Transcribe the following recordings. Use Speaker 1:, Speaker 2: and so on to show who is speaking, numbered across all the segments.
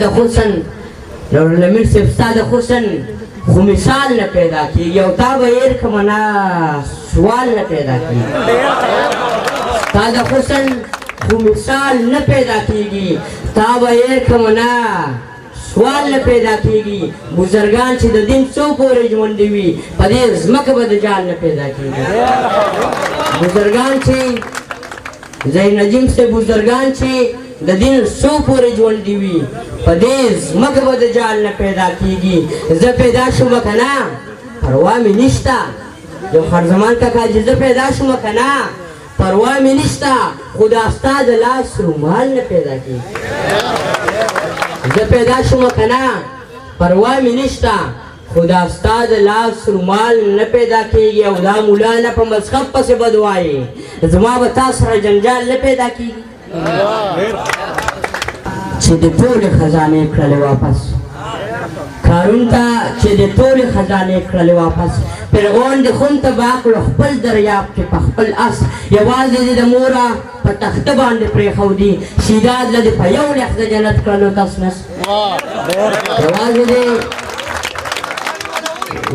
Speaker 1: حسن نور الامیر صاحب ستا د حسن خو مثال نه پیدا کېږي او تا به هېر کړمه نه سوال نه پیدا کېږي ستا د حسن خو مثال نه پیدا کېږي تا به هېر کړمه نه سوال نه پیدا کېږي بزرګان چې د دین څو پورې ژوندي وي په دې ځمکه به د جال نه پیدا کېږي بزرګان چې زین نجیم صاحب بزرګان چې د دین څو پورې ژوندي وي په دې ځمکه به د جال نه پیدا کېږي زه پیدا شوم که نه پروا مې نشته یو خرزمان کاکا چې زه پیدا شوم که نه پروا مې نشته خو دا ستا د لاس رومال نه پیدا کېږي زه پیدا شوم که نه پروا مې نشته خو دا ستا د لاس رومال نه پیدا کېږي او دا مولا نه په مذهب پسې بد وایي زما به تا سره جنجال نه پیدا کېږي چې د ټولې خزانې کړلې واپس کارون ته چې د ټولې خزانې کړلې واپس فرعون د خون تباه کړو خپل دریاب کې په خپل اس یوازې د موره په تخته باندې پرېښودي شیداد له د په یو لیخ د جنت کړلو تسنس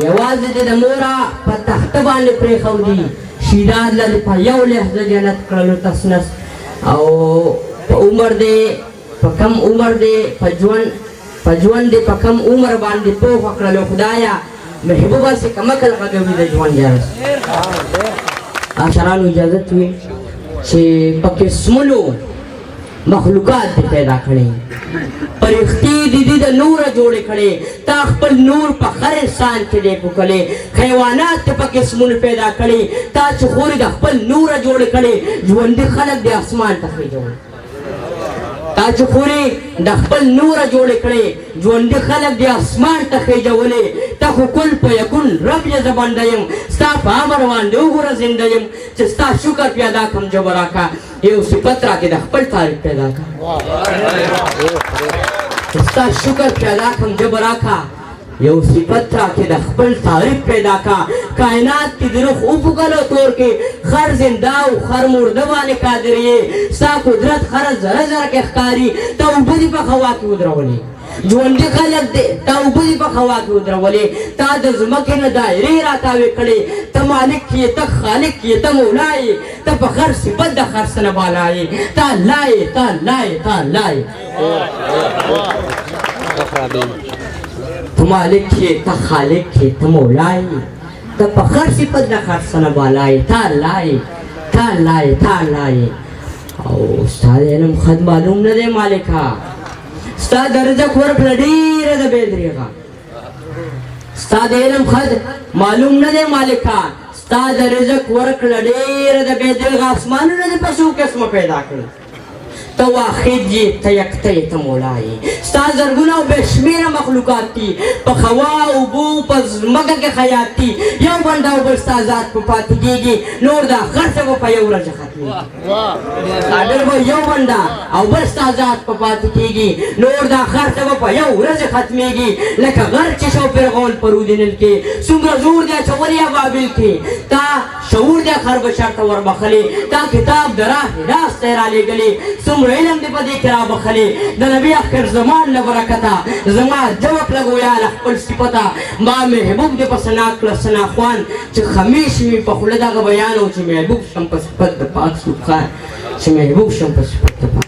Speaker 1: یوازې د موره په تخته باندې پرېښودي شیداد له د په یو لیخ د جنت کړلو تسنس او په عمر دی په کم عمر دی په ژوند دی په کم عمر باندې پوه کړلو خدایه محبوبه سې کمکل غږوي د ژوند جرس عاشرانو اجازت وي چې په قسمونو مخلوقات دې پیدا کړي فرښتې دې د نوره جوړې کړې تا خپل نور په هر انسان کې دې پوکلې حیوانات دې په قسمونو پیدا کړي تا چې خورې د خپل نوره جوړې کړې ژوندي خلک دې اسمان ته خېژولي تا چې خورې د خپل نوره جوړې کړې ژوندي خلک دې اسمان ته خېژولې ته خو کل په یکون رب یې زه بنده یم ستا په امر باندې وګوره زنده یم چې ستا شکر پیدا کړم ژبه راکړه یو صفت راکړې د خپل تعریف پیدا کړه ستا شکر پیدا کړم ژبه راکړه یو صفت راکړې د خپل تعریف پیدا کړه کائنات کې د روح وپوکلو تور کې خر زنده او خر مرده باندې قادر یې ستا قدرت خره ذره ذره کې ښکاري ته اوبه دې په هوا کې ودرولې ژوندي خلک دې تا اوبه دې په هوا کې ودرولې تا د ځمکې نه دایرې راتاوې کړې ته مالک یې ته خالق یې ته مولا یې ته په هر صفت د هر څه نه بالا یې ته الله یې ته الله یې ته الله یې ته مالک یې ته خالق یې ته مولا یې ته په هر صفت د هر څه نه بالا یې ته الله یې ته الله یې ته الله یې او ستا د علم خد معلوم نه دی مالکه ستا د رزق ورکړه ډېره ده بې درېغه ستا د علم خد معلوم نه دی مالکه ستا د رزق ورکړه ډېره ده بې درېغه اسمانونه دې په څو قسمه پیدا کړل ته واحد یې ته یکته یې ته مولا یې ستا زرګونه او بې شمېره مخلوقات دي په هوا اوبو په ځمکه کې حیات دي یو بنده او بل ستا ذات په پاتې کېږي نور دا هر څه به په یو ورځ ختمېږي څادر به یو بنده او بل ستا ذات په پاتې کېږي نور دا هر څه به په یو ورځ ختمېږي لکه غر چې شو فرعون په رودینل کې څومره زور دی اچولی ابابل کې تا شعور دی خر بشر ته وربخلې تا کتاب د راه راست ته یې رالېږلې علم دې په دې کې رابخلې د نبي اخر زمان له برکته زما جواب لګویا له خپل صفته ما محبوب دې په ثنا کړه ثنا خوان چې همیشې مې په خوله دغه بیان و چې محبوب شم په صفت د پاک سلوک خان چې محبوب شم په صفت د پاک